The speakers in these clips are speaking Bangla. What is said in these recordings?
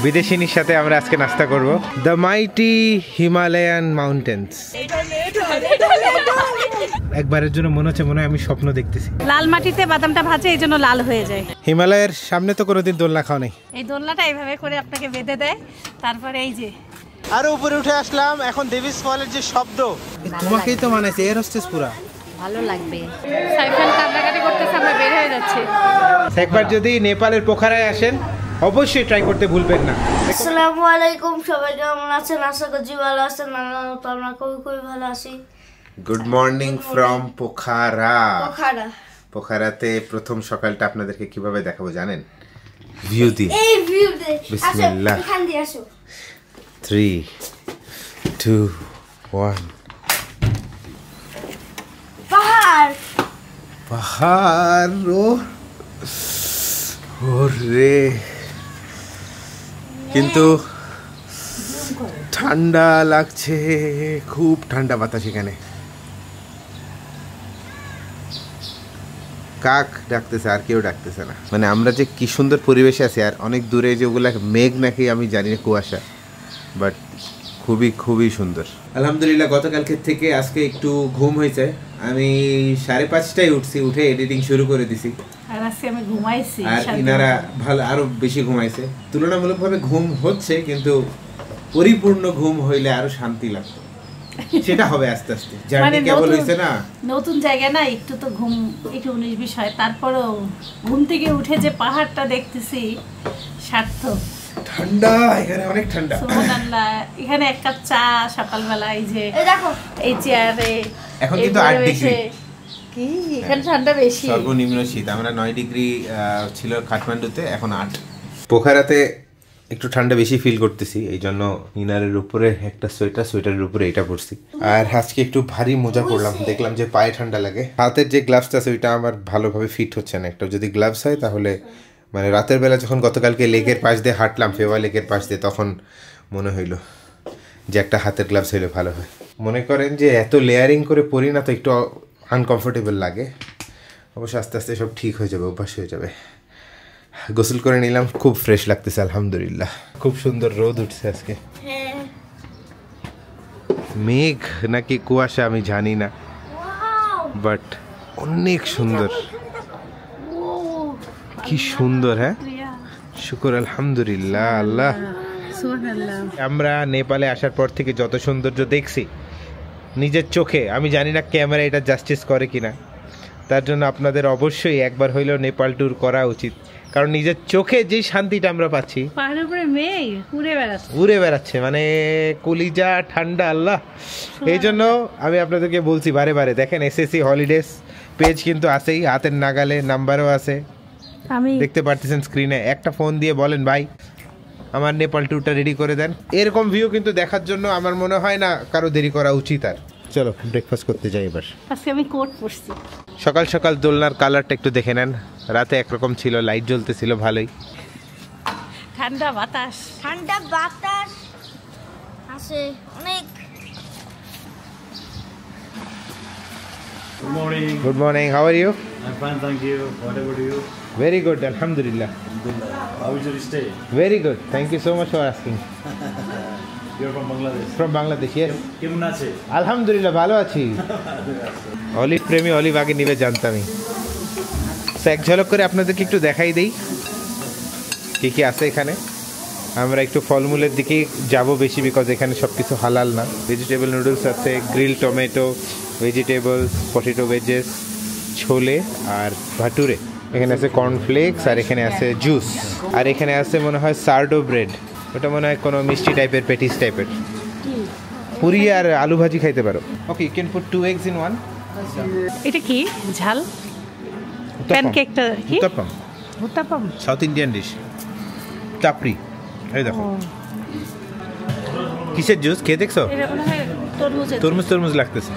বিদেশিনীর সাথে আমরা আজকে নাস্তা করব। The mighty Himalayan mountains. একবারের জন্য মনে হচ্ছে আমি স্বপ্ন দেখতেছি। লাল মাটিতে বাদামটা ভাজে এই জন্য লাল হয়ে যায়। হিমালয়ের সামনে তো কোনোদিন দোলনা খাও নাই। এই দোলনাটা এইভাবে করে আপনাকে বেঁধে দেয়, তারপরে এই যে আরো উপরে উঠে আসলাম। এখন দেভিস ফলের যে শব্দ, তোমাকেই তো মানাইছে এয়ার হোস্টেস পুরা। ভালো লাগবে। সাইফান কান্নাকাটি করতেছে, আমরা বের হয়ে যাচ্ছি। একবার যদি নেপালের পোখারায় আসেন অবশ্যই ট্রাই করতে ভুলবেন না। আসসালামু আলাইকুম, সবাই কেমন আছেন? আশা করছি ভালো আছেন। আমরা খুবই ভালো আছি। Good morning from Pokhara. পোখারাতে প্রথম সকালটা আপনাদেরকে কিভাবে দেখাবো জানেন? ভিউ দি, এই ভিউ দে। বিসমিল্লাহ। এখান দিয়ে আসো। 3 2 1। পাহাড় পাহাড়। ওরে কিন্তু ঠান্ডা লাগছে, খুব ঠান্ডা বাতাস এখানে। কাক ডাকতেছে, আর কেউ ডাকতেছে না। মানে আমরা যে কি সুন্দর পরিবেশে আছি, আর অনেক দূরে যে ওগুলা মেঘ নাকি আমি জানি না, কুয়াশা, বাট খুবই খুবই সুন্দর। আলহামদুলিল্লাহ গতকালকে থেকে আজকে একটু ঘুম হয়েছে। আমি 5:30টায় উঠছি, উঠে এডিটিং শুরু করে দিছি। আর আজকে আমি ঘুমাইছি, আর ইনারা ভালো আরো বেশি ঘুমাইছে। তুলনামূলকভাবে ঘুম হচ্ছে, কিন্তু পরিপূর্ণ ঘুম হইলে আরো শান্তি লাগতো। সেটা হবে আস্তে আস্তে। জার্নি কেবল হইছে না, নতুন জায়গা না, একটু তো ঘুম একটু 19-20 হয়। তারপরও ঘুম থেকে উঠে যে পাহাড়টা দেখতেছি সার্থক। ঠান্ডা এখানে, অনেক ঠান্ডা। সুবহানাল্লাহ। এখানে এক কাপ চা সকালবেলা, এই যে দেখো এই চেয়ারে। এখন কিন্তু 8 ডিগ্রি। কি এখানে ঠান্ডা বেশি। সর্বনিম্ন শীত আমরা 9 ডিগ্রি ছিল কাঠমান্ডুতে, এখন 8। পোখারাতে একটু ঠান্ডা বেশি ফিল করতেছি, এই জন্য ইনারের উপরে একটা সোয়েটারের উপরে এটা পরছি। আর আজকে একটু ভারী মোজা পরলাম, দেখলাম যে পায়ে ঠান্ডা লাগে। হাতের যে গ্লাভসটা আছে ওইটা আমার ভালোভাবে ফিট হচ্ছে না। একটা যদি গ্লাভস হয় তাহলে, মানে রাতের বেলা যখন গতকালকে লেকের পাশ দিয়ে হাঁটলাম, ফেওয়া লেকের পাশ দিয়ে, তখন মনে হইলো যে একটা হাতের গ্লাভস হইলে ভালো হয়। মনে করেন যে এত লেয়ারিং করে পরি না তো একটু আনকমফোর্টেবল লাগে। অবশ্য আস্তে আস্তে সব ঠিক হয়ে যাবে, অভ্যাস হয়ে যাবে। গোসল করে নিলাম, খুব ফ্রেশ লাগতেছে আলহামদুলিল্লাহ। খুব সুন্দর রোদ উঠছে আজকে। মেঘ নাকি কুয়াশা আমি জানি না, বাট অনেক সুন্দর। কি সুন্দর। হ্যাঁ, শুকর আলহামদুলিল্লাহ আল্লাহ। আমরা নেপালে আসার পর থেকে যত সৌন্দর্য দেখছি নিজের চোখে, আমি জানি না ক্যামেরা এটা জাস্টিস করে কিনা। তার জন্য আপনাদের অবশ্যই একবার হইলেও নেপাল ট্যুর করা উচিত, কারণ নিজের চোখে যে শান্তিটা আমরা পাচ্ছি। পাহাড়ের উপরে মেঘ উড়ে বেড়াচ্ছে, মানে কলিজা ঠান্ডা আল্লাহ। এই জন্য আমি আপনাদেরকে বলছি বারে বারে, দেখেন এসএসসি হলিডেজ পেজ কিন্তু আছেই, হাতের নাগালে, নাম্বারও আছে, দেখতে পারতেছেন স্ক্রিনে। একটা ফোন দিয়ে বলেন ভাই আমার নেপাল ট্যুরটা রেডি করে দেন। এরকম ভিউ কিন্তু দেখার জন্য আমার মনে হয় না কারো দেরি করা উচিত। আর চলো ব্রেকফাস্ট করতে যাই এবার। আজকে আমি কোট পরছি। সকাল সকাল দোলনার কালারটা একটু দেখে নেন। রাতে একরকম ছিল, লাইট জ্বলতেছিল ভালোই। ঠান্ডা বাতাস আছে অনেক। Good morning. How are you? I'm fine, thank you. What about you? Very good, alhamdulillah. How is your stay? Very good. Thank you so much for asking. You're from Bangladesh. From Bangladesh, yes. কেমন আছে? আলহামদুলিল্লাহ ভালো আছি। অলিভ প্রেমী, অলিভ আগে নিবে জানতামই। এক ঝলক করে আপনাদেরকে একটু দেখাই দেই কি কি আছে এখানে। আমরা একটু ফলমূলের দিকেই যাব বেশি, বিকজ এখানে সব কিছু হালাল না। ভেজিটেবল নুডলস আছে, grill tomato, vegetables, potato veggies, chole আর ভাটুরে। এখানে আছে কর্নফ্লেক্স, আর এখানে আছে জুস, আর এখানে আছে মনে হয় সার্ডো ব্রেড। ওটা মনে হয় কোনো মিষ্টি টাইপের, পেটিস টাইপের। পুরি আর আলু ভাজি খাইতে পারো। Okay, you can put 2 eggs in one. এটা কি ঝাল প্যানকেকটা? কি উত্তাপাম? সাউথ ইন্ডিয়ান ডিশ, চাপড়ি। এই দেখো কিসের জুস, খেয়ে দেখছো? এটা মনে হয় তরমুজ তরমুজ লাগতেছে।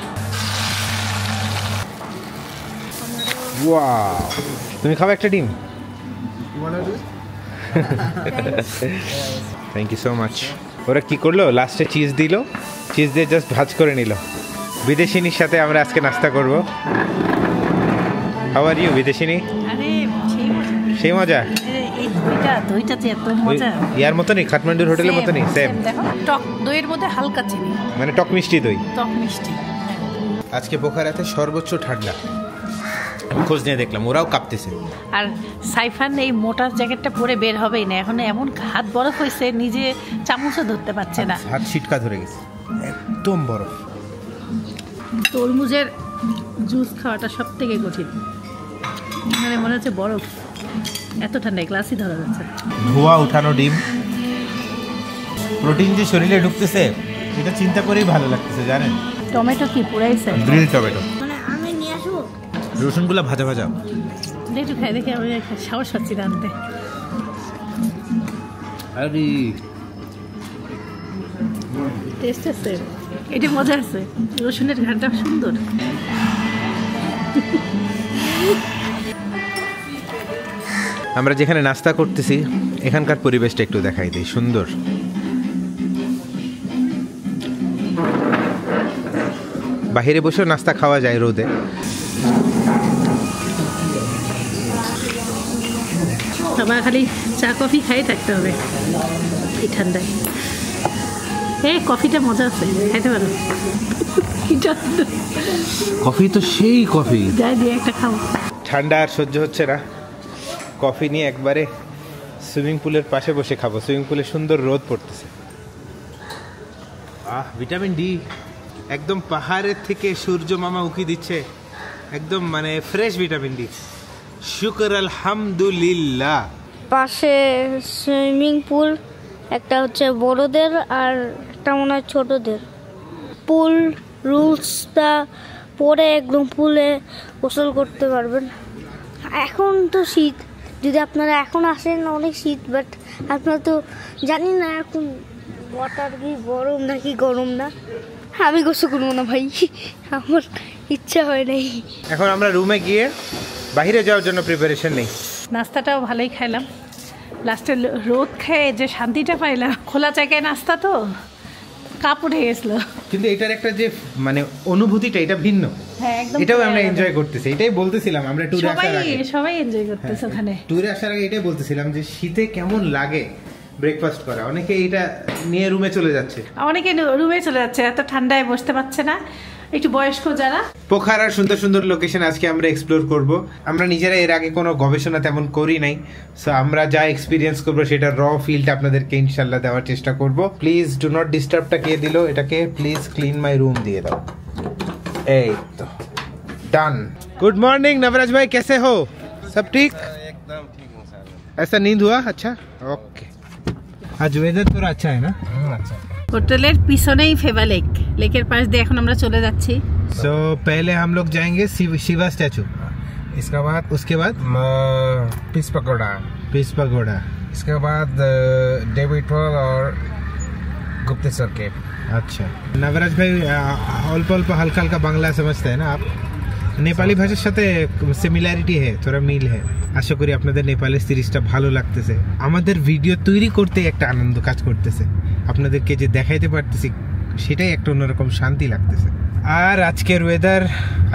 ওয়াও, তুমি খাবে একটা ডিম? Thank you so much. ওরা কি করলো, লাস্টে চিজ দিল, চিজ দিয়ে জাস্ট ভাজ করে নিল। বিদেশিনীর সাথে আমরা আজকে নাস্তা করব। হাউ আর ইউ বিদেশিনী? আরে সেই মজা। দইটা দইটা যে এত মজা ইয়ার মতনই কাঠমান্ডুর হোটেলের মতনই সেম। দেখো টক দইয়ের মধ্যে হালকা চিনি, মানে টক মিষ্টি দই। টক মিষ্টি। আজকে পোখারাতে সর্বোচ্চ ঠান্ডা, খোঁজ নিয়ে দেখলাম ওরাও কাঁপতেছে। আর সাইফান এই মোটা জ্যাকেটটা পরে বের হবেই না, এখন এমন হাত বরফ হয়েছে নিজে চামচও ধরতে পারছে না, হাত ছিটকা ধরে গেছে, একদম বরফ। তরমুজের জুস খাওয়াটা সব থেকে কঠিন, মানে মনে হচ্ছে বরফ, এত ঠান্ডা গ্লাসই ধরা যাচ্ছে। ধোয়া উঠানো ডিম, প্রোটিন যে শরীরে ঢুকতেছে এটা চিন্তা করেই ভালো লাগতেছে জানেন। টমেটো কি পুরাইছে? গ্রিল টমেটো, মানে আমি নিয়ে আসবো রসুনগুলো ভাজা ভাজা। একটু খাই দেখি, আমি সাহস পাচ্ছি না আনতে। আরে টেস্ট আছে, এটা মজা আছে, রসুনের ঘাটটা সুন্দর। আমরা যেখানে নাস্তা করতেছি এখানকার পরিবেশটা একটু দেখাই দিই, সুন্দর। বাহিরে বসেও নাস্তা খাওয়া যায় রোদে। আবার খালি চা কফি খাই থাকতে হবে এই ঠান্ডায়। এই কফিটা মজা আছে, খাইতে পারো। কফি তো সেই কফি, যাই দিয়ে একটা খাও। ঠান্ডা আর সহ্য হচ্ছে না, কফি নিয়ে একবারে সুইমিং পুলের পাশে বসে খাবো। সুইমিং পুলে সুন্দর রোদ পড়তেছে। ভিটামিন ডি একদম পাহাড়ের থেকে সূর্য মামা উকি দিচ্ছে, একদম মানে ফ্রেশ ভিটামিন ডি। শুকর আলহামদুলিল্লাহ। পাশে সুইমিং পুল, একটা হচ্ছে বড়দের আর একটা মনে হয় ছোটদের। পুল রুলসটা পরে একদম পুলে গোসল করতে পারবেন। এখন তো শীত, যদি আপনারা এখন আসেন অনেক শীত, বাট আপনারা তো জানি না এখন ওয়াটার কি গরম নাকি গরম না। আমি গোসল করবো না ভাই, আমার ইচ্ছা হয় নাই। এখন আমরা রুমে গিয়ে বাইরে যাওয়ার জন্য প্রিপারেশন নেই। নাস্তাটাও ভালোই খাইলাম, লাস্টে রোদ খেয়ে যে শান্তিটা পাইলাম। খোলা জায়গায় নাস্তা তো কাপ উঠে গেছিল, কিন্তু এটার একটা যে মানে অনুভূতিটা এটা ভিন্ন। হ্যাঁ একদম, এটাও আমরা এনজয় করতেছি। এটাই বলতেছিলাম আমরা ট্যুরে আসার আগে, সবাই এনজয় করতেছে ওখানে। ট্যুরে আসার আগে এটাই বলতেছিলাম যে শীতে কেমন লাগে ব্রেকফাস্ট করা। অনেকে এটা নিয়ে রুমে চলে যাচ্ছে, অনেকে রুমে চলে যাচ্ছে, এত ঠান্ডায় বসতে পারছে না, একটু বয়স্ক যারা। পোখারার সুন্দর সুন্দর লোকেশন আজকে আমরা এক্সপ্লোর করব। আমরা নিজেরা এর আগে কোনো গবেষণা তেমন করি নাই, সো আমরা যা এক্সপিরিয়েন্স করবো সেটা র ফিলটা আপনাদেরকে ইনশাল্লাহ দেওয়ার চেষ্টা করব। প্লিজ ডু নট ডিস্টার্বটা কে দিল এটাকে, প্লিজ ক্লিন মাই রুম দিয়ে দাও। এই তো डन। गुड मॉर्निंग नवराज भाई, कैसे हो? सब ठीक? एकदम ठीक हूँ सर। ऐसा नींद हुआ? अच्छा ओके। आज वेदर थोड़ा अच्छा है ना? अच्छा। হোটেলের পিছনেই ফেবা লেক, লেকের পাশ দিয়ে এখন আমরা চলে যাচ্ছি। सो पहले हम लोग जाएंगे शिवा स्टैचू, इसके बाद उसके बाद पीस पकौड़ा, पीस पगोड़ा, इसके बाद डेविड फॉल और गुप्तेश्वर केव। अच्छा नवराज भाई অল্প অল্প হালকা হালকা বাংলা समझते हैं ना आप? নেপালি ভাষার সাথে সিমিলারিটি है, थोड़ा মিল है। আশা করি আপনাদের নেপালি সিরিজটা ভালো লাগতেছে। আমাদের ভিডিও তৈরি করতে একটা আনন্দ কাজ করতেছে, আপনাদেরকে যে দেখাইতে পারতেছি সেটাই একটা অন্যরকম শান্তি লাগতেছে। আর আজকের ওয়েদার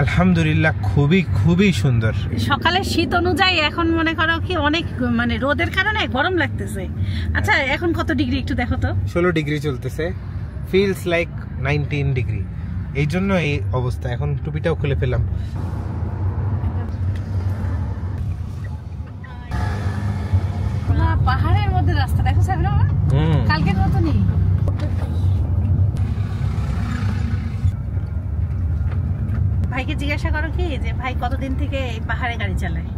আলহামদুলিল্লাহ খুবই খুবই সুন্দর। সকালে শীত অনুযায়ী এখন মনে করো কি অনেক মানে রোদের কারণে গরম লাগতেছে। আচ্ছা এখন কত ডিগ্রি একটু দেখো তো? 16 ডিগ্রি চলতেছে, ফিলস লাইক 19 ডিগ্রি। এই জন্য এই অবস্থা। এখন টুপিটাও খুলে ফেললাম। পাহাড়ের মধ্যে রাস্তা দেখো সামনে, কালকের মতনই। ভাইকে জিজ্ঞাসা করো কি যে ভাই কতদিন থেকে এই পাহাড়ে গাড়ি চালায়?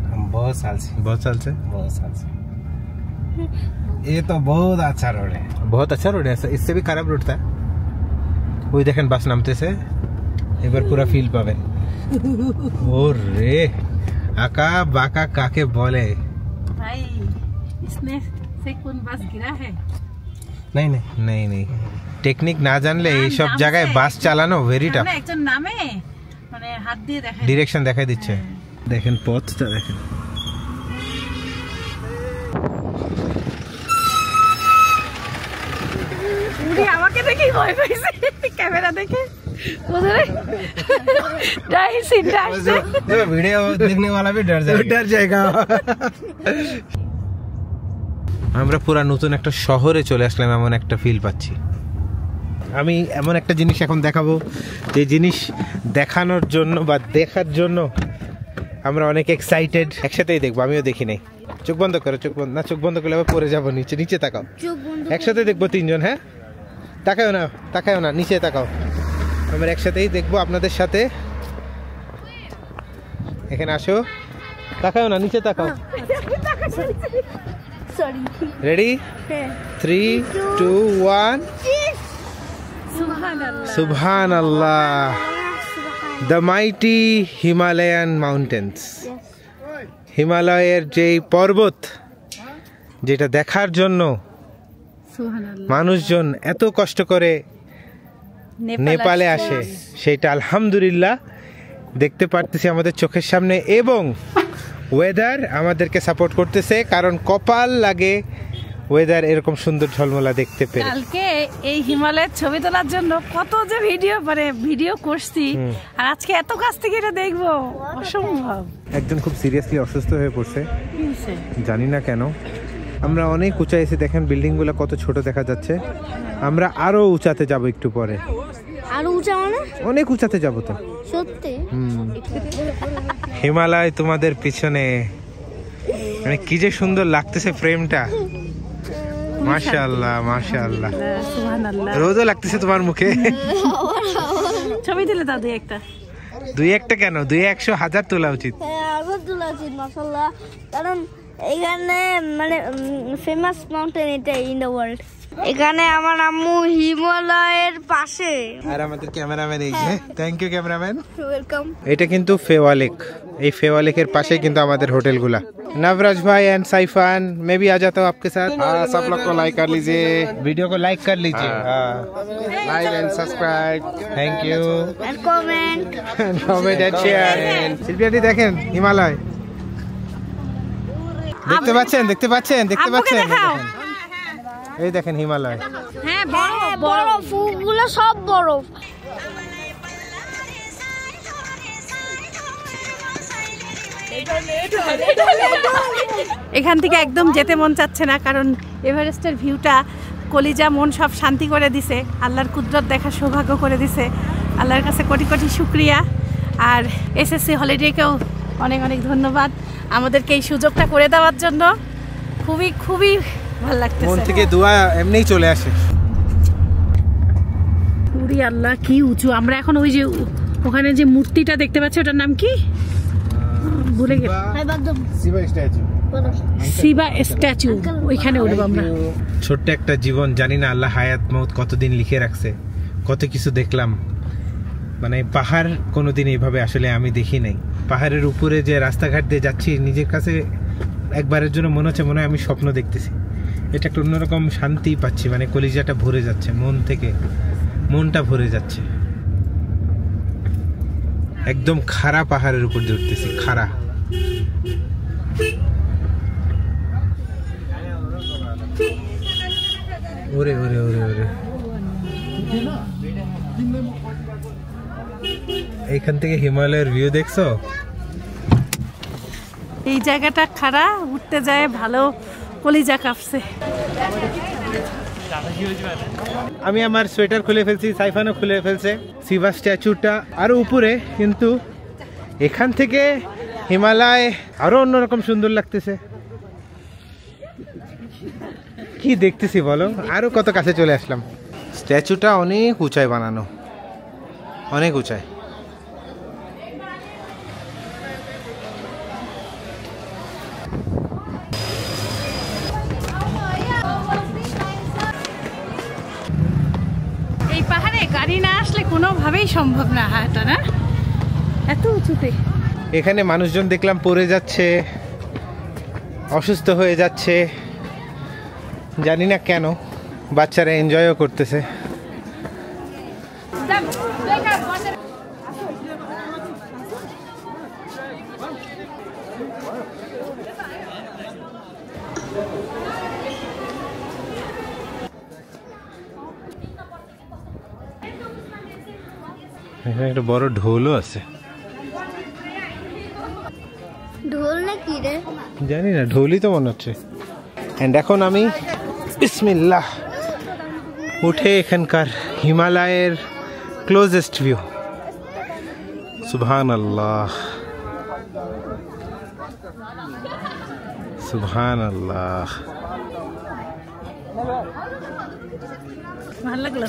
हम बहुत साल से। बहुत साल से? बहुत साल से। ये तो बहुत अच्छा रोड है। बहुत अच्छा रोड है, इससे भी खराब रोड था। ওই দেখেন বাস নামতেছে, এবার পুরো ফিল পাবেন। ওরে আকা বাকা কাকে বলে भाई इसमें से कौन बस गिरा है? नहीं नहीं নেই নেই, টেকনিক না জানলে এই সব জায়গায় বাস চালানো ভেরি টাফ। একজন নামে মানে হাত দিয়ে দেখায়, ডিরেকশন দেখাই দিচ্ছে। দেখেন পথটা দেখেন। উনি আমাকে দেখে ভয় পাইছে ক্যামেরা দেখে। वीडियो देखने वाला भी डर जाएगा। আমরা পুরা নতুন একটা শহরে চলে আসলাম, এমন একটা ফিল পাচ্ছি। আমি এমন একটা জিনিস এখন দেখাবো, যে জিনিস দেখানোর জন্য বা দেখার জন্য আমরা অনেক এক্সাইটেড। একসাথেই দেখবো, আমিও দেখি নাই। চোখ বন্ধ করো, চোখ বন্ধ না, চোখ বন্ধ করলে আবার পড়ে যাবো নিচে। নিচে তাকাও, একসাথে দেখবো তিনজন। হ্যাঁ, তাকাও না, তাকাও না, নিচে তাকাও। আমরা একসাথেই দেখবো আপনাদের সাথে। এখানে আসো, তাকাও না, নিচে তাকাও। Ready? 3, 2, 1। Subhanallah, the mighty Himalayan mountains. হিমালয়ের যেই পর্বত, যেটা দেখার জন্য মানুষজন এত কষ্ট করে নেপালে আসে, সেটা আলহামদুলিল্লাহ দেখতে পারতেছি আমাদের চোখের সামনে। এবং ওয়েদার আমাদেরকে সাপোর্ট করতেছে, কারণ কপাল লাগে ওয়েদার এরকম সুন্দর ঝলমলা দেখতে পেরে। কালকে এই হিমালয়ের ছবি তোলার জন্য কত যে ভিডিও করছি, আর আজকে এত কাছ থেকে এটা দেখবো, অসম্ভব। একজন খুব সিরিয়াসলি অসুস্থ হয়ে পড়ছে, জানি না কেন। আমরা অনেক উঁচায় এসে দেখেন বিল্ডিং গুলো কত ছোট দেখা যাচ্ছে। আমরা আরো উঁচাতে যাব একটু পরে। আরো উঁচা মানে? অনেক উঁচাতে যাব তো, সত্যি। হিমালয় তোমাদের পিছনে, মানে কি যে সুন্দর লাগতেছে ফ্রেমটা। মাশাআল্লাহ, মাশাআল্লাহ, সুবহানাল্লাহ। রোদও লাগতেছে তোমার মুখে। ছবি দিলে দাও দুই একটা কেন, 200 1000 তোলা উচিত। হ্যাঁ, আবার তোলা উচিত, মাশাআল্লাহ। কারণ এখানে মানে ফেমাস মাউন্টেন এটা ইন দ্য ওয়ার্ল্ড। এখানে আমার আম্মু হিমালয়ের পাশে। আর আমাদের ক্যামেরাম্যান এই যে, থ্যাংক ইউ ক্যামেরাম্যান, ওয়েলকাম। এটা কিন্তু फेवा लेक, এই फेवा लेकेর পাশে কিন্তু আমাদের হোটেলগুলা। नवराज भाई एंड साइफान, मैं भी आ जाता हूँ आपके साथ। सब लोग को लाइक कर लीजिए, वीडियो को लाइक कर लीजिए। Like and subscribe, thank you, and comment comment and share. শিল্পিয়াটি দেখেন হিমালয়, দেখতে পাচ্ছেন, দেখতে পাচ্ছেন, দেখতে পাচ্ছেন, এই দেখেন হিমালয়। হ্যাঁ, বরফ, ফুলগুলো সব বরফ। এখান থেকে একদম যেতে মন চাচ্ছে না, কারণ এভারেস্টের ভিউটা কলিজা মন সব শান্তি করে দিছে। আল্লাহর কুদরত দেখার সৌভাগ্য করে দিছে। আল্লাহর কাছে কোটি কোটি শুকরিয়া। আর এসএসসি হলিডেকেও অনেক অনেক ধন্যবাদ আমাদেরকে এই সুযোগটা করে দেওয়ার জন্য। খুবই খুবই ভালো লাগতেছে, মন থেকে দোয়া এমনিই চলে আসে। পুরি আল্লাহ, কি উঁচু। আমরা এখন ওই যে ওখানে যে মূর্তিটা দেখতে পাচ্ছি, ওটার নাম কি ভুলে গেছি, শিবা স্ট্যাচু, ওইখানে উঠবো আমরা। ছোট্ট একটা জীবন, জানি না আল্লাহ হায়াত মৌত কতদিন লিখে রাখছে, কত কিছু দেখলাম। মানে পাহাড় কোনোদিন এইভাবে আসলে আমি দেখি নাই। পাহাড়ের উপরে যে রাস্তাঘাট দিয়ে যাচ্ছি, নিজের কাছে একবারের জন্য মনে হচ্ছে মনে হয় আমি স্বপ্ন দেখতেছি। এটা একটা অন্যরকম শান্তি পাচ্ছি, মানে কলিজাটা ভরে যাচ্ছে, মন থেকে মনটা ভরে যাচ্ছে। একদম খাড়া পাহাড়ের উপর দিয়ে উঠতেছি, খাড়া। ওরে ওরে ওরে ওরে, এইখান থেকে হিমালয়ের ভিউ দেখছো? এই জায়গাটা খাড়া, উঠতে যায় ভালো কলিজা কাঁপছে। আমি আমার সোয়েটার খুলে ফেলছি, সাইফানও খুলে ফেলছে। শিবা স্ট্যাচুটা আরো উপরে, কিন্তু এখান থেকে হিমালয় আরো অন্যরকম সুন্দর লাগতেছে। কি দেখতেছি বলো, আরো কত কাছে চলে আসলাম। স্ট্যাচুটা অনেক উঁচায় বানানো, অনেক উঁচায়। এই পাহাড়ে গাড়ি না আসলে কোনোভাবেই সম্ভব না হাঁটা, না এত উঁচুতে। এখানে মানুষজন দেখলাম পড়ে যাচ্ছে, অসুস্থ হয়ে যাচ্ছে, জানি না কেন। বাচ্চারা এনজয়ও করতেছে। এখানে একটা বড় ঢোলও আছে। ঢোল না কি রে? জানি না, ঢোলই তো মনে হচ্ছে। অ্যান্ড এখন আমি বিসমিল্লাহ উঠে এখানকার হিমালয়ের ক্লোজেস্ট ভিউ। সুবহানাল্লাহ, সুবহানাল্লাহ। ভালো লাগলো।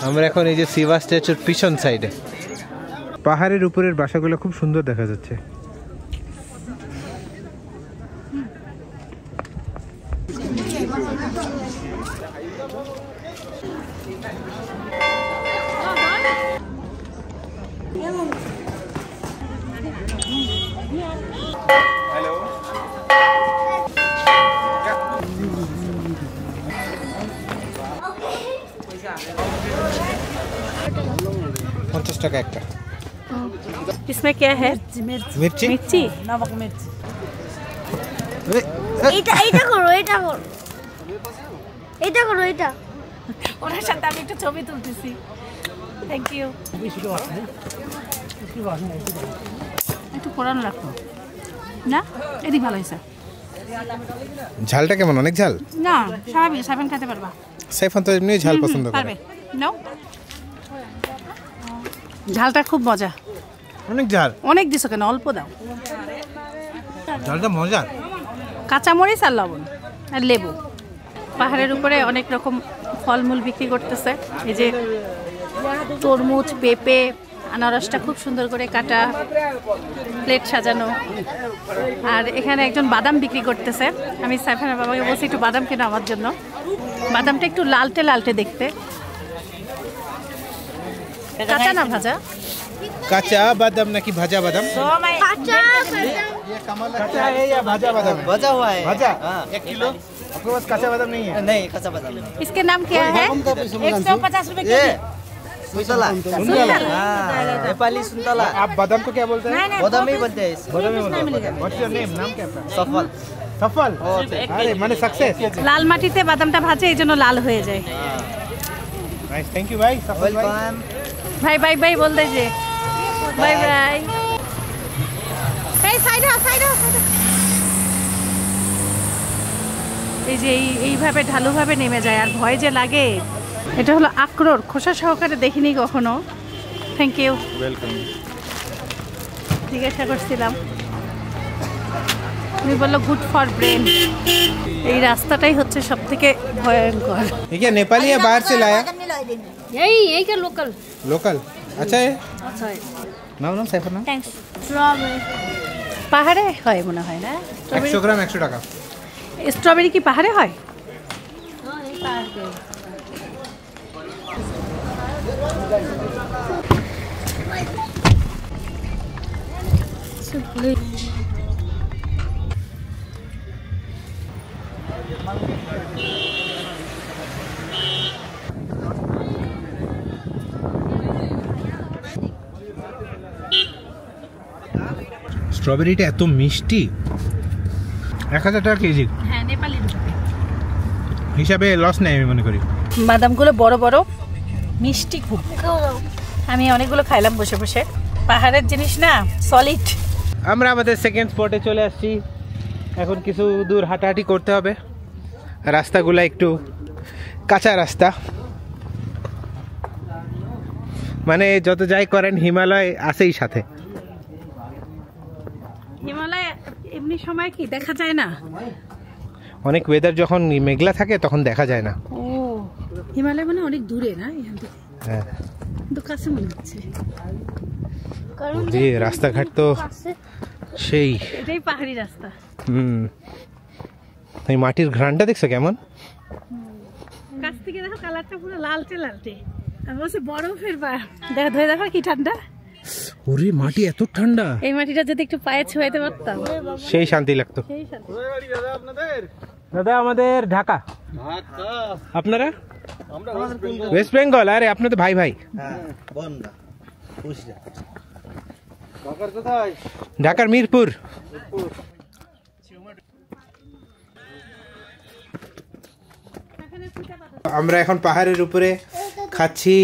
আমরা এখন এই যে শিবা স্ট্যাচুর পিছন সাইডে, পাহাড়ের উপরের বাসাগুলো খুব সুন্দর দেখা যাচ্ছে। টাকা একটা। इसमें क्या है? মির্চি। মির্চি। এটা করো, এটা করো, এটা করো, এটা। ওনার সাথে আমি একটু ছবি তুলতেছি। Thank you. একটু কোরআন রাখো না, এদিক ভালো হয়েছে। ঝালটা কেমন? অনেক ঝাল না, স্বাভাবিক, সাবান খেতে পারবা। সাইফান তো এমনি ঝাল পছন্দ করে। পারবে নাও। ঝালটা খুব মজা। অনেক ঝাল। অনেক দিছো কেন? অল্প দাও। ঝালটা মজার। কাঁচামরিচ আর লবণ আর লেবু। পাহাড়ের উপরে অনেক রকম ফলমূল বিক্রি করতেছে। এই যে তরমুজ, পেঁপে, আনারসটা খুব সুন্দর করে কাটা, প্লেট সাজানো। আর এখানে একজন বাদাম বিক্রি করতেছে। আমি সাইফানের বাবাকে বলছি একটু বাদাম কেনা আমার জন্য। বাদামটা একটু লালটে লালটে দেখতে। কাঁচা না ভাজা? কাঁচা বাদাম নাকি ভাজা বাদাম? কাঁচা कच्चा है या भाजा बादाम है? भजा हुआ है। भाजा? हाँ। 1 किलो। आपके पास कच्चा बादाम नहीं है? नहीं कच्चा बादाम नहीं। इसके नाम क्या है? 150 रुपए ये के। सुंतला। सुंतला। हाँ, नेपाली सुंतला। आप बादाम को क्या बोलते हैं? बादाम ही बोलते हैं इसे। बादाम ही बोलते हैं। What's your name? नाम क्या है आपका? सफल। सफल। अरे माने सक्सेस। লাল মাটিতে বাদামটা ভাজে, এই জন্য লাল হয়ে যায়। नाइस, थैंक यू भाई। सफल भाई। वेलकम। ভাই বাই বাই বল দে যে। Bye bye. এই সাইড হও, সাইড হও, সাইড হও। এই যে এইভাবে ঢালুভাবে নেমে যায়, আর ভয় যে লাগে। এটা হলো আখরোট, খোসা সহকারে দেখিনি কখনো। Thank you. वेलकम। জিজ্ঞাসা করছিলাম, উনি বললো গুড ফর ব্রেন। এই রাস্তাটাই হচ্ছে সব থেকে ভয়ঙ্কর। ये क्या नेपाली या बाहर से लाया? এই কে লোকাল। लोकल। अच्छा है। আচ্ছা, नाम नाम सैफर नाम? থ্যাঙ্কস। স্ট্রবেরি। পাহাড়ে হয় মনে হয় না? 100 গ্রাম 100 টাকা। স্ট্রবেরি কি পাহাড়ে হয়? স্ট্রবেরিটা এত মিষ্টি। 1000 টাকা কেজি হ্যাঁ, নেপালি রুপি হিসাবে লস নেই আমি মনে করি। বাদামগুলো বড় বড়, মিষ্টি খুব। আমি অনেকগুলো খাইলাম বসে বসে। পাহাড়ের জিনিস না, সলিড। আমরা আমাদের সেকেন্ড স্পটে চলে আসছি। এখন কিছু দূর হাঁটাহাঁটি করতে হবে। রাস্তাগুলো একটু কাঁচা রাস্তা, মানে যত যাই করেন হিমালয় আছেই সাথে। হিমালয় এমনি সময় কি দেখা যায় না? অনেক ওয়েদার যখন মেঘলা থাকে তখন দেখা যায় না। ও, হিমালয় মানে অনেক দূরে না এখান থেকে? হ্যাঁ, কিন্তু কাছে মনে হচ্ছে। কারণ যে রাস্তাঘাট তো সেই। এটাই পাহাড়ি রাস্তা। এই মাটির ঘ্রাণটা দেখছো কেমন? কাছ থেকে দেখো, কালারটা পুরো লালটে লালটে। আমি বলছি বরফের দেখো, ধরে দেখো কি ঠান্ডা। ওরে মাটি এত ঠান্ডা। এই মাটিটা যদি একটু পায়ে ছোঁয়াতে পারতাম, সেই শান্তি লাগতো। সেই সাথে। দাদা আমাদের ঢাকা। আপনারা? ওয়েস্ট বেঙ্গল। আরে আপনার তো ভাই ভাই। বনগা। ঢাকার মিরপুর। এখানে আমরা এখন পাহাড়ের উপরে খাচ্ছি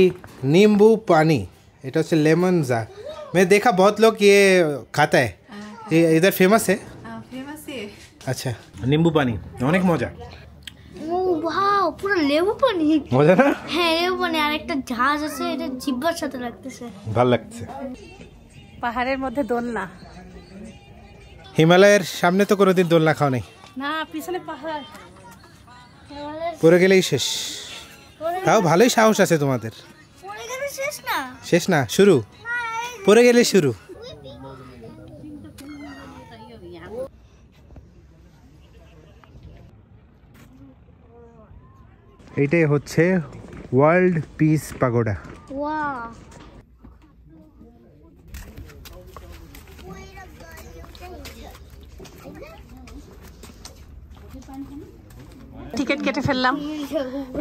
नींबू पानी। এটা হচ্ছে লেমন যা। मैं देखा बहुत लोग ये खाता है, ये इधर फेमस है। ফেমাস है। আচ্ছা, नींबू पानी অনেক মজা। ও ওয়াও, পুরো লেবু পানি। মজা না? হ্যাঁ লেবু পানি। আর একটা ঝাঁজ আছে, এটা জিহ্বার সাথে লাগতেছে, ভালো লাগছে। পাহাড়ের মধ্যে দোলনা। হিমালয়ের সামনে তো কোনোদিন দোলনা খাও নাই? না, পিছনে পাহাড়। পড়ে গেলেই শেষ। তাও ভালোই সাহস আছে তোমাদের। পড়ে গেলে শেষ না, শেষ না, শুরু। পড়ে গেলে শুরু। এইটাই হচ্ছে world peace pagoda. Wow. Ticket কেটে ফেললাম,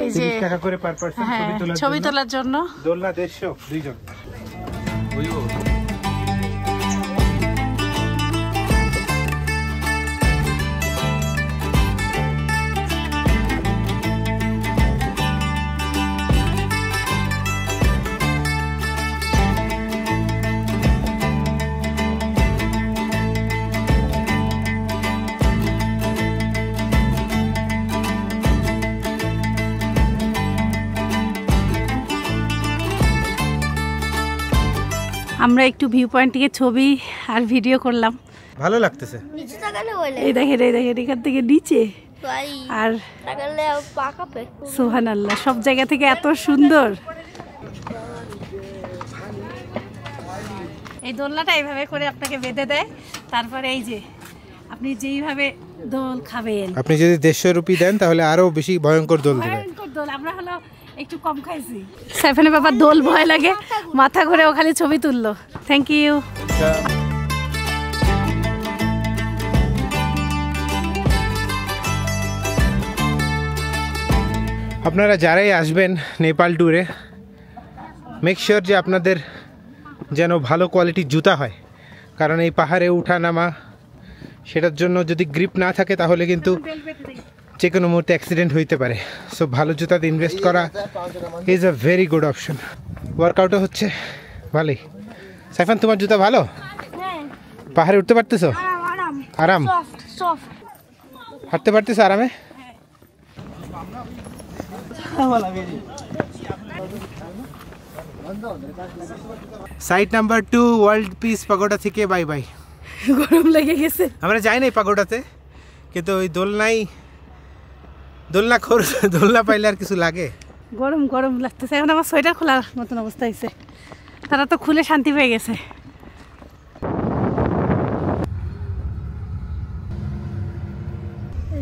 এই যে 30 টাকা করে পার পারসন হ্যাঁ, ছবি তোলার জন্য। দোলনা 150 দুইজন। আমরা একটু ভিউ পয়েন্ট থেকে ছবি আর ভিডিও করলাম। ভালো লাগতেছে। নিচে তাকালে বলে এই দেখেন এখান থেকে নিচে, ভাই আর তাকালে পা কাঁপে। সুবহানাল্লাহ, সব জায়গা থেকে এত সুন্দর। এই দোলনাটা এইভাবে করে আপনাকে বেঁধে দেয়, তারপরে এই যে আপনি যেইভাবে দোল খাবেন। আপনি যদি 150 রুপি দেন তাহলে আরো বেশি ভয়ঙ্কর দোল দেবে। ভয়ঙ্কর দোল। আমরা হলো একটু কম খাইছি। সাইফানের বাবা দোল ভয় লাগে, মাথা ঘুরে ও খালি ছবি তুললো। Thank you. আপনারা যারাই আসবেন নেপাল ট্যুরে, মেক শিওর যে আপনাদের যেন ভালো কোয়ালিটির জুতা হয়, কারণ এই পাহাড়ে ওঠা নামা, সেটার জন্য যদি গ্রিপ না থাকে তাহলে কিন্তু যে কোনো মুহূর্তে অ্যাক্সিডেন্ট হইতে পারে। সো ভালো জুতাতে ইনভেস্ট করা is a very good option. ওয়ার্কআউটও হচ্ছে ভালোই। সাইফান, তোমার জুতা ভালো? পাহাড়ে উঠতে পারতেছো? আরাম? হাঁটতে পারতেছো আরামে? Site number 2 world peace pagoda থেকে বাই বাই। গরম লেগে গেছে। আমরা যাই নাই পাগোডাতে, কিন্তু ওই দোলনা পাইলে আর কিছু লাগে। গরম গরম লাগতেছে। এখন আমার সোয়েটার খোলার মতন অবস্থা হয়েছে, তারা তো খুলে শান্তি পেয়ে গেছে।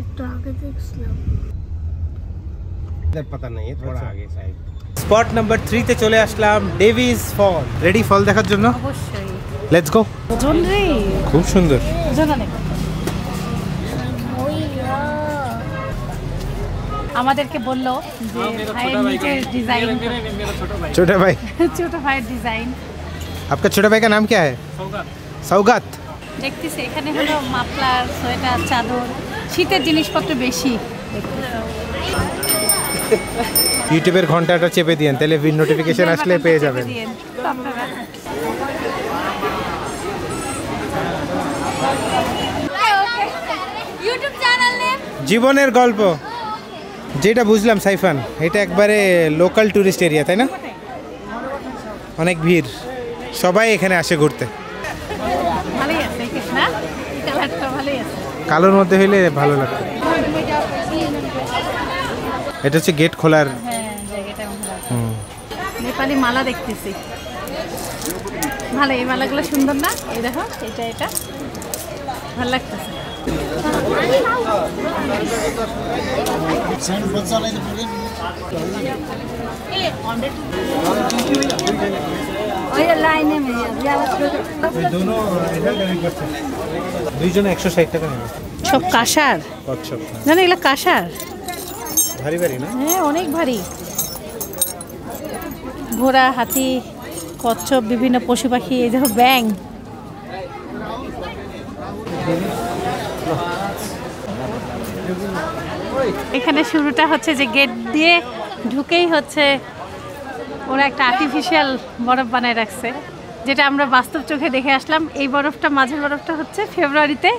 একটু আগে দেখছিলাম। पता नहीं है, थोड़ा आगे साइड। স্পট নাম্বার 3 তে চলে আসলাম, ডেভিস ফল। রেডি ফল দেখার জন্য? অবশ্যই। Let's go. ওজন রে, খুব সুন্দর। ওজন অনেক। আমাদেরকে বললো যে ভাইয়ের নিচের ডিজাইন। छोटा भाई। ছোট ভাইয়ের ডিজাইন। आपका छोटा भाई का नाम क्या है? सौगात। দেখতেছি এখানে হলো মাফলার, সোয়েটার, চাদর, শীতের জিনিসপত্র বেশি। ইউটিউবের ঘন্টাটা চেপে দিয়েন, তাহলে নোটিফিকেশন আসলে পেয়ে যাবেন। ইউটিউব চ্যানেল নেম জীবনের গল্প। যেটা বুঝলাম সাইফান, এটা একবারে লোকাল টুরিস্ট এরিয়া, তাই না? অনেক ভিড়, সবাই এখানে আসে ঘুরতে। ভালোই আছে না, কালারটা ভালোই আছে। কালোর মধ্যে হইলে ভালো লাগতো। এটা হচ্ছে গেট খোলার। হ্যাঁ, জায়গাটা ভালো। নেপালি মালা দেখতেছি, ভালো। এই মালাগুলো সুন্দর না? এই দেখো, এটা ভালো লাগতেছে। দুইজনে 160 টাকা নেবে। সব কাঁসার, জানো এগুলো কাঁসার। ভারী ভারী না? হ্যাঁ, অনেক ভারী। ঘোড়া, হাতি, কচ্ছপ, বিভিন্ন পশু পাখি। এই দেখো ব্যাঙ। এখানে শুরুটা হচ্ছে যে গেট দিয়ে ঢুকেই হচ্ছে ওরা একটা আর্টিফিশিয়াল বরফ বানায় রাখছে, যেটা আমরা বাস্তব চোখে দেখে আসলাম। এই বরফটা, মাঝের বরফটা হচ্ছে ফেব্রুয়ারিতে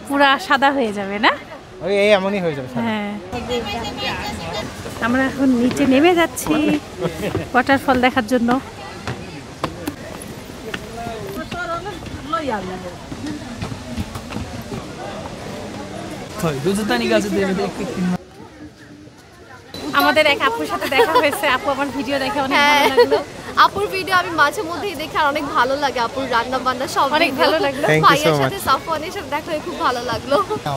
পুরা সাদা হয়ে যাবে না? এই এমনই হয়ে যাবে। হ্যাঁ, আমরা এখন নিচে নেমে যাচ্ছি ওয়াটারফল দেখার জন্য। আমাদের এক আপুর সাথে দেখা হয়েছে, আপু আমার ভিডিও দেখে অনেক ভালো লাগলো। আপুর ভিডিও আমি মাঝে মধ্যেই দেখি আর অনেক ভালো লাগে। আপুর রান্না বান্না সব অনেক ভালো লাগলো। Thank you so ভাইয়ের much. সাথে সাফওয়ানের সাথে দেখা হয়ে খুব ভালো লাগলো।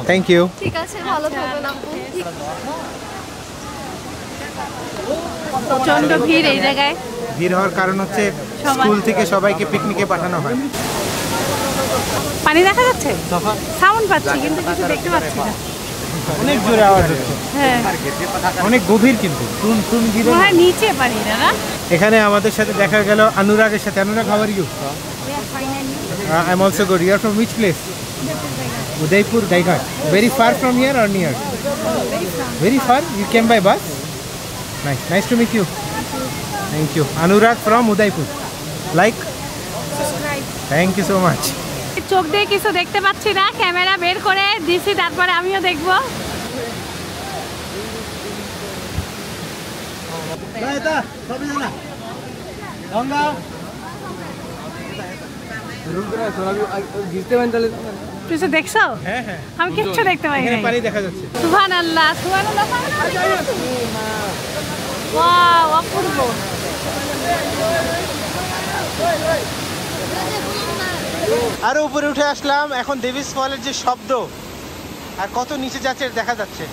Thank you. ঠিক আছে, ভালো থাকবেন আপু। প্রচন্ড ভিড় এই জায়গায়। ভিড় হওয়ার কারণ হচ্ছে স্কুল থেকে সবাইকে পিকনিকে পাঠানো হয়। পানি দেখা যাচ্ছে, সাউন্ড পাচ্ছি কিন্তু কিছু দেখতে পাচ্ছি না। অনেক জোরে আওয়াজ হচ্ছে, হ্যাঁ, অনেক গভীর কিন্তু টুন টুন গিরে। মনে হয় নিচে পানি না না? এখানে আমাদের সাথে দেখা গেল অনুরাগের সাথে। Anurag, how are you? I am also good. You are from which place? Udaipur, Daighat. Very far from here or near? Very far. You came by bus? Nice. Nice to meet you. Thank you. Anurag from Udaipur. Like? Subscribe. Thank you so much. চোখ দিয়ে কিছু দেখতে পাচ্ছি না, ক্যামেরা বের করে দিছি, তারপরে আমিও দেখবো। কিছু দেখছো? হ্যাঁ হ্যাঁ, আমি কিচ্ছু দেখতে পাই এখানে না। পানি দেখা যাচ্ছে। সুবহানাল্লাহ, সুবহানাল্লাহ, ওয়াও, অপূর্ব। আরো উপরে উঠে আসলাম। এখন ডেভিস ফলের যে শব্দ আর কত নিচে যাচ্ছে দেখা যাচ্ছে।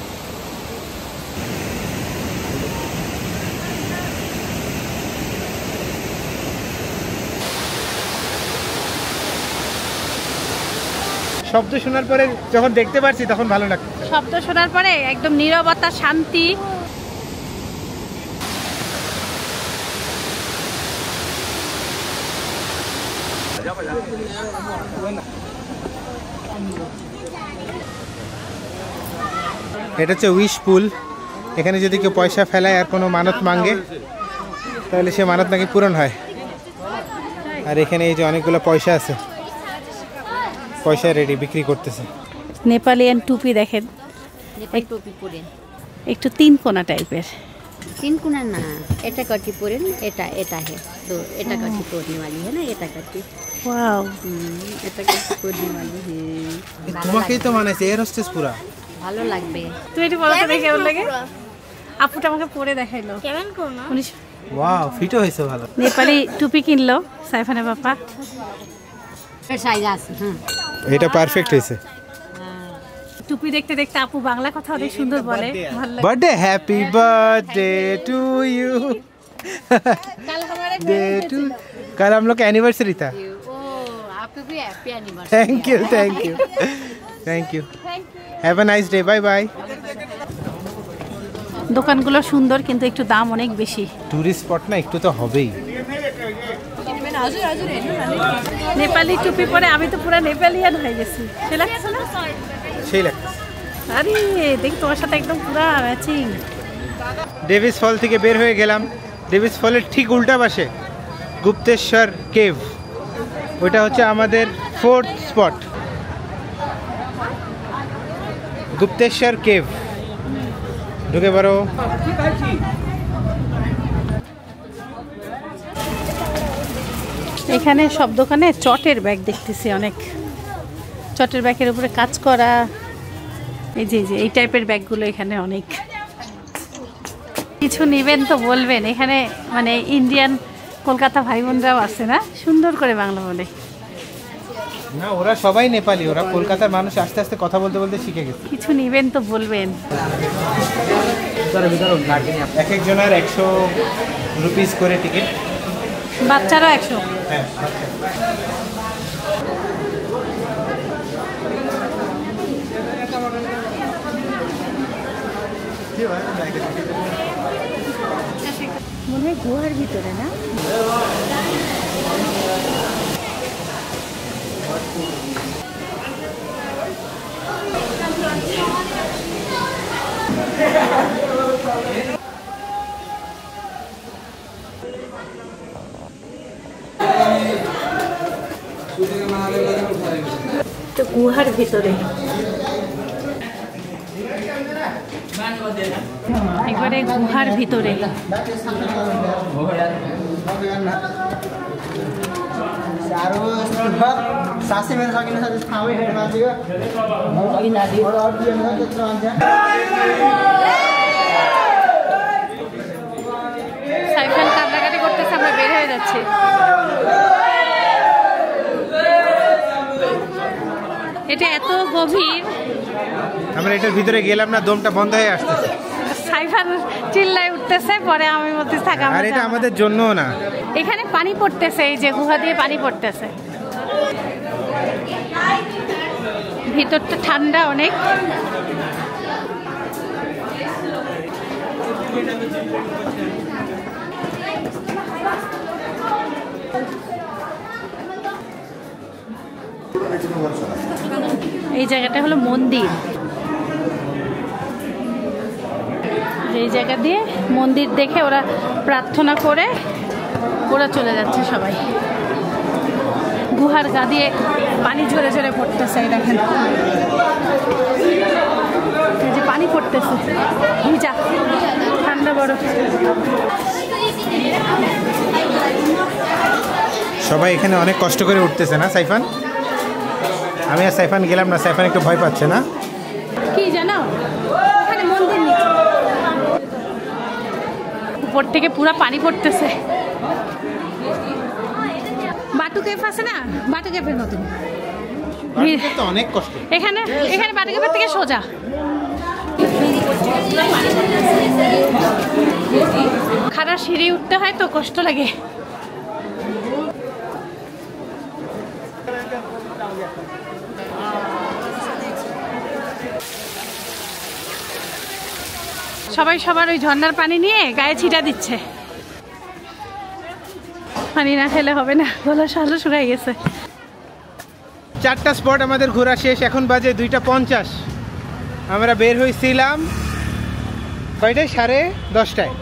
শব্দ শোনার পরে যখন দেখতে পাচ্ছি তখন ভালো লাগছে। শব্দ শোনার পরে একদম নীরবতা, শান্তি। এটা হচ্ছে উইশ পুল। এখানে যদি কেউ পয়সা ফেলায় আর কোনো মানত মাঙ্গে তাহলে সে মানত নাকি পূরণ হয়। আর এখানে এই যে অনেকগুলো পয়সা আছে, পয়সা রেডি বিক্রি করতেছে। নেপালিয়ান টুপি দেখেন, নেপালি টুপি পরেন, একটু তিন কোনা টাইপের। तीन कुना ना एटा कटी परेन, एटा एटा है तो एटा कटी पड़ने वाली है ना, एटा कटी। ওয়াও, एटा कटी पड़ने वाली है। তোমাকেই তো মানাইছে এয়ার হোস্টেস পুরা। ভালো লাগবে। তুই একটু বলো তো দেখে কেমন লাগে? আপুটা আমাকে পরে দেখাইলো। কেমন কোন? ওয়াও, ফিটও হয়েছে ভালো। নেপালি টুপি কিনলো সাইফানের বাবা। এর সাইজ আছে। হ্যাঁ, এটা পারফেক্ট হয়েছে। টুপি দেখতে দেখতে আপু বাংলা কথা অনেক সুন্দর বলে, ভালো লাগে। Birthday happy birthday to you. डे टू कल हम लोग का एनिवर्सरी था। ओ आपको भी happy anniversary. Thank you thank you thank you. Have a nice day, bye bye. দোকানগুলো সুন্দর কিন্তু একটু দাম অনেক বেশি। টুরিস্ট স্পট না, একটু তো হবেই। নেপালি টুপি পরে আমি তো পুরো নেপালিয়ান হয়ে গেছি, সে লাগছে না? সেই লাগছে। আরে দেখ, তোমার সাথে একদম পুরা ম্যাচিং। ডেভিস ফল থেকে বের হয়ে গেলাম। ডেভিস ফলের ঠিক উল্টা পাশে গুপ্তেশ্বর কেভ, ওইটা হচ্ছে আমাদের 4th স্পট। গুপ্তেশ্বর কেভ ঢুকে পারো। এখানে সব দোকানে চটের ব্যাগ দেখতেছি, অনেক চটের ব্যাগের উপরে কাজ করা। এই যে এই টাইপের ব্যাগগুলো এখানে অনেক। কিছু নেবেন তো বলবেন, এখানে মানে ইন্ডিয়ান কলকাতা ভাই বোনরাও আছে না, সুন্দর করে বাংলা বলে। না, ওরা সবাই নেপালি, ওরা কলকাতার মানুষ আস্তে আস্তে কথা বলতে বলতে শিখে গেছে। কিছু নেবেন তো বলবেন। এক একজনের 100 রুপিস করে টিকিট। বাচ্চারও 100। হ্যাঁ, মনে হয় গুহার ভিতরে না? তো গুহার ভিতরে একবারে গুহার ভিতরে সাইফান কান্নাকাটি করতেছে, আমরা বের হয়ে যাচ্ছি। এটা এত গভীর, আমরা এটার ভিতরে গেলাম না, দমটা বন্ধ হয়ে আসতেছে। সাইফান চিল্লায় উঠতেছে, পরে আমি বলতে থাকা। আর এটা আমাদের জন্যও না। এখানে পানি পড়তেছে, এই যে গুহা দিয়ে পানি পড়তেছে। ভিতরটা ঠান্ডা অনেক। এই জায়গাটা হলো মন্দির। এই জায়গা দিয়ে মন্দির দেখে ওরা প্রার্থনা করে ওরা চলে যাচ্ছে সবাই। গুহার গা দিয়ে পানি ঝরে ঝরে পড়তেছে, এই দেখেন এই যে পানি পড়তেছে, ভিজা ঠান্ডা বরফ। সবাই এখানে অনেক কষ্ট করে উঠতেছে না সাইফান? আমি আর সাইফান গেলাম না, সাইফান একটু ভয় পাচ্ছে না। কি জানো, ওখানে মন্দির নিচে উপর থেকে পুরো পানি পড়তেছে। বাটু কেফ আছে না, বাটু কেফের মতন অনেক কষ্ট। এখানে এখানে বাটু কেফের থেকে সোজা। খাড়া সিঁড়ি উঠতে হয় তো কষ্ট লাগে। সবাই সবার ওই ঝর্ণার পানি নিয়ে গায়ে ছিটা দিচ্ছে। পানি না খেলে হবে না, গলা সালো শুকাই গেছে। 4টা স্পট আমাদের ঘোরা শেষ, এখন বাজে 2:50। আমরা বের হয়েছিলাম কয়টায়? 10:30।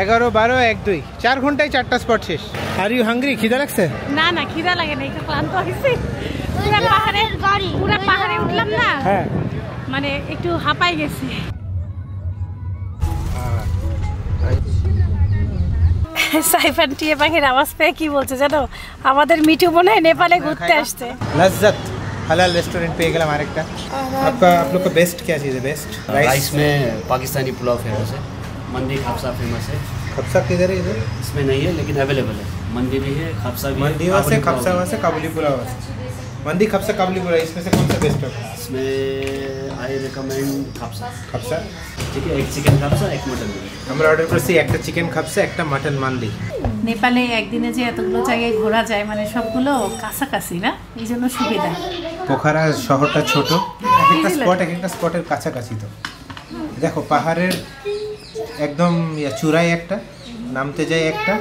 11, 12, 1, 2, 4 ঘন্টায় 4টা স্পট শেষ। Are you hungry? খিদা লাগছে? না না, খিদা লাগে না, একটু ক্লান্ত হয়েছি। পুরা পাহাড়ে উঠলাম না, হ্যাঁ, মানে একটু হাঁপাই গেছি। সাইফান টিয়া পাখির আওয়াজ পেয়ে কি বলছে জানো? আমাদের মিঠু মনে হয় নেপালে ঘুরতে আসছে। लज्जत हलाल रेस्टोरेंट पे गलम आरेक्टा। आपका आप लोग का बेस्ट क्या चीज़ है? बेस्ट राइस में पाकिस्तानी पुलाव फेमस है, मंदी खापसा फेमस है। खपसा किधर है? इधर इसमें नहीं है लेकिन अवेलेबल है, मंदी भी है, खापसा भी है। मंदी से खपसा से काबुली पुलाव है। मंदी खपसा काबुली पुलाव, इसमें से कौन सा बेस्ट होगा? इसमें आई रिकमेंड खापसा। खपसा ठीक है, एक चिकन खापसा, एक मटन। আমরা অর্ডার করছি একটা চিকেন খাপসা, একটা মাটন মান্দি। নেপালে একদিনে যে এতগুলো জায়গায় ঘোরা যায়, মানে সবগুলো কাছাকাছি না, এই জন্য সুবিধা। পোখারা শহরটা ছোট, একটা স্পট একটা স্পটের কাছাকাছি। তো দেখো পাহাড়ের একদম চূড়ায় একটা, নামতে যাই একটা,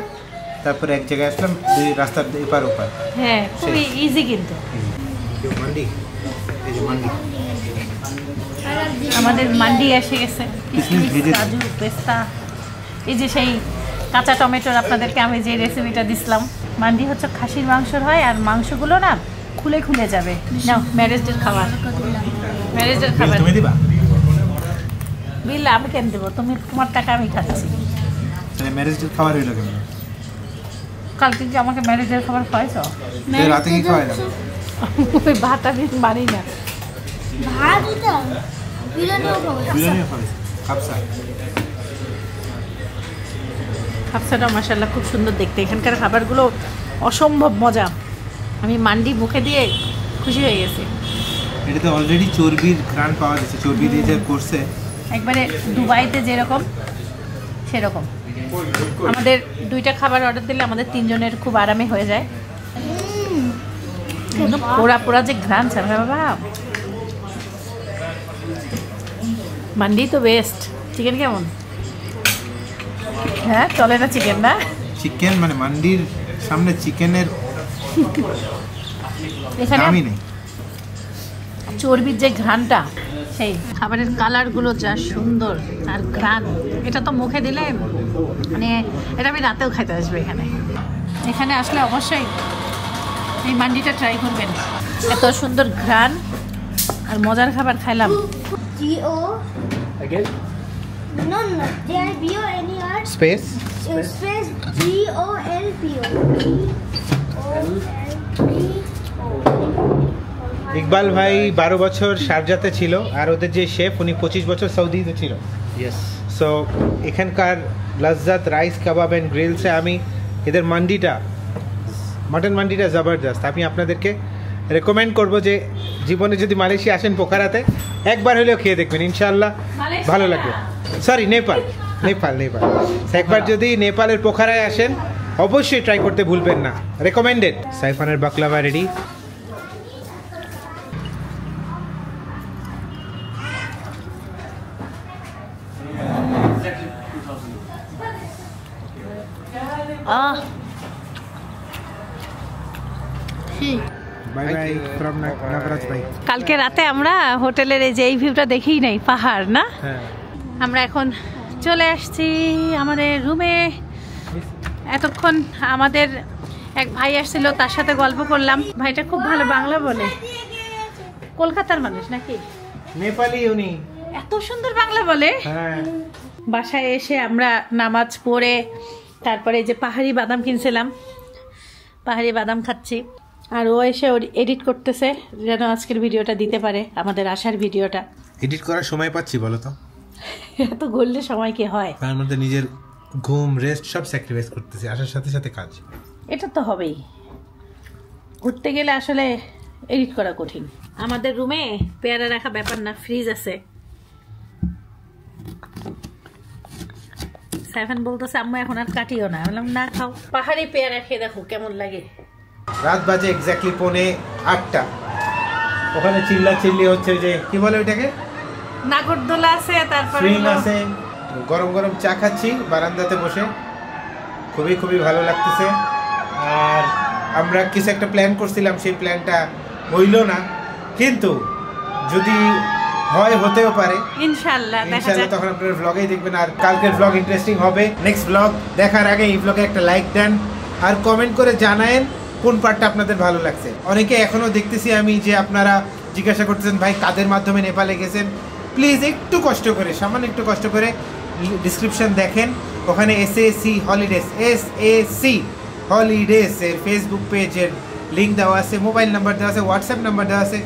তারপরে এক জায়গায় আসলাম, দুই রাস্তার এপার ওপার। হ্যাঁ, খুবই ইজি। কিন্তু মান্ডি, এই যে মান্ডি, আমাদের মান্ডি এসে গেছে। কাজু, পেস্তা, এই যে সেই কাঁচা টমেটোর আপনাদেরকে আমি যে রেসিপিটা দিছিলাম। মান্ডি হচ্ছে খাসির মাংসর হয়, আর মাংসগুলো না খুলে খুলে যাবে। নাও, ম্যারেজের খাবার, ম্যারেজের খাবার। তুমি দিবা? বিল আমি কেন দেবো? তুমি, তোমার টাকা আমি খাচ্ছি। তাহলে ম্যারেজের খাবার হইলো কেন? কালকে কি আমাকে ম্যারেজের খাবার খাওয়াইছ? রাতে কি খাওয়াইলাম? ওই ভাত আমি মানি না। খাপসাটা মাশাআল্লাহ খুব সুন্দর দেখতে। এখানকার খাবারগুলো অসম্ভব মজা। আমি মান্ডি মুখে দিয়ে খুশি হয়ে গেছি। এটাতে অলরেডি চর্বির ঘ্রাণ পাওয়া যাচ্ছে, চর্বি দিয়ে যে করছে একবারে দুবাইতে যেরকম সেরকম। আমাদের 2টা খাবার অর্ডার দিলে আমাদের 3 জনের খুব আরামে হয়ে যায়। পোড়া পোড়া যে ঘ্রাণ ছাড়বে বাবা। মান্ডি তো বেস্ট। চিকেন কেমন? হ্যাঁ, চলে না চিকেন? না চিকেন মানে মান্ডির সামনে চিকেনের এখানে দামই নেই। চর্বির যে ঘ্রাণটা সেই খাবারের কালারগুলো যা সুন্দর আর ঘ্রাণ, এটা তো মুখে দিলে মানে এটা আমি রাতেও খাইতে আসবো। এখানে আসলে অবশ্যই এই মান্ডিটা ট্রাই করবেন। এত সুন্দর ঘ্রাণ আর মজার খাবার খাইলাম। G-O? Again? No, J-I-B-O, any art? Space? Space G-O-L-P-O. Iqbal ভাই 12 বছর শারজাতে ছিল, আর ওদের যে শেফ উনি 25 বছর সৌদিতে ছিল। Yes. সো এখানকার লজ্জাত রাইস কাবাব অ্যান্ড গ্রিলসে আমি এদের মান্ডিটা, মাটন মান্ডিটা জবরদস্ত। আমি আপনাদেরকে রেকমেন্ড করব যে জীবনে যদি মালয়েশিয়া আসেন পোখারাতে একবার হলেও খেয়ে দেখবেন, ইনশাআল্লাহ ভালো লাগবে। সরি, নেপাল। একবার যদি নেপালের পোখারায় আসেন অবশ্যই ট্রাই করতে ভুলবেন না, রেকমেন্ডেড। সাইফানের baklava ready. Bye bye from Nagraj ভাই। কালকে রাতে আমরা হোটেলের এই যে এই ভিউটা দেখেই নাই, পাহাড় না? হ্যাঁ, আমরা এখন চলে আসছি আমাদের রুমে। এতক্ষণ আমাদের এক ভাই আসছিল, তার সাথে গল্প করলাম। ভাইটা খুব ভালো বাংলা বলে, কলকাতার মানুষ নাকি? নেপালি উনি। এত সুন্দর বাংলা বলে। হ্যাঁ, বাসায় এসে আমরা নামাজ পড়ে তারপরে যে পাহাড়ি বাদাম কিনছিলাম, পাহাড়ি বাদাম খাচ্ছি। আর ও এসে এডিট করতেছে যেন আজকের ভিডিওটা দিতে পারে, আমাদের আসার ভিডিওটা। এডিট করার সময় পাচ্ছি বলো তো? এত গড়লে সময় কি হয়? তার মধ্যে নিজের ঘুম, রেস্ট সব স্যাক্রিফাইস করতেছি আসার সাথে সাথে কাজ। এটা তো হবেই, ঘুরতে গেলে আসলে এডিট করা কঠিন। আমাদের রুমে পেয়ারা রাখা ব্যাপার না, ফ্রিজ আছে। সাইফান বলতেছে আম্মু এখন আর কাটিও না। বললাম না, খাও। পাহাড়ি পেয়ারা খেয়ে দেখো কেমন লাগে। রাত বাজে এক্স্যাক্টলি 7:45। ওখানে চিল্লি হচ্ছে, যে কি বলে ওইটাকে, নাগরদোলা আছে, তারপরে সুইং আছে। গরম গরম চা খাচ্ছি বারান্দাতে বসে, খুবই ভালো লাগতেছে। আর আমরা কিছু একটা প্ল্যান করছিলাম, সেই প্ল্যানটা হইল না, কিন্তু যদি হয় হতেও পারে ইনশাআল্লাহ। তখন আপনারা ভ্লগেই দেখবেন। আর কালকের ভ্লগ ইন্টারেস্টিং হবে। নেক্সট ভ্লগ দেখার আগে এই ভ্লগে একটা লাইক দেন আর কমেন্ট করে জানায়েন কোন পার্টটা আপনাদের ভালো লাগছে। অনেকে এখনো দেখতেছি আমি যে আপনারা জিজ্ঞাসা করতেছেন ভাই কাদের মাধ্যমে নেপালে গেছেন। প্লিজ একটু কষ্ট করে, সামান্য একটু কষ্ট করে ডিসক্রিপশন দেখেন, ওখানে SAC হলিডেজ, SAC হলিডেজ এর ফেসবুক পেজের লিঙ্ক দেওয়া আছে, মোবাইল নাম্বার দেওয়া আছে, হোয়াটসঅ্যাপ নাম্বার দেওয়া আছে।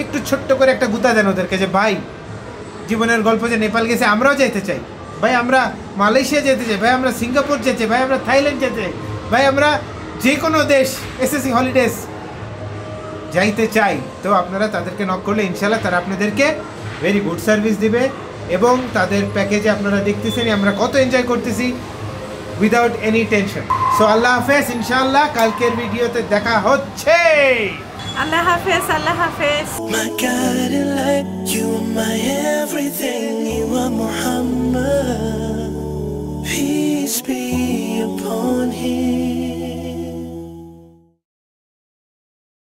একটু ছোট্ট করে একটা গুতা দেন ওদেরকে যে ভাই জীবনের গল্প যে নেপাল গেছে আমরাও যেতে চাই, ভাই আমরা মালয়েশিয়া যেতে চাই, ভাই আমরা সিঙ্গাপুর যেতে চাই, ভাই আমরা থাইল্যান্ড যেতে চাই, ভাই আমরা যে কোনো দেশ SAC হলিডেজ যাইতে চাই। তো আপনারা তাদেরকে নক করলে ইনশাআল্লাহ তারা আপনাদেরকে ভেরি গুড সার্ভিস দিবে। এবং তাদের প্যাকেজে আপনারা দেখতেছেন আমরা কত এনজয় করতেছি উইদাউট এনি টেনশন। সো আল্লাহ হাফেজ, ইনশাআল্লাহ কালকের ভিডিওতে দেখা হচ্ছে। আল্লাহ হাফেজ, আল্লাহ হাফেজ। My guiding light, you are my everything, you are Muhammad.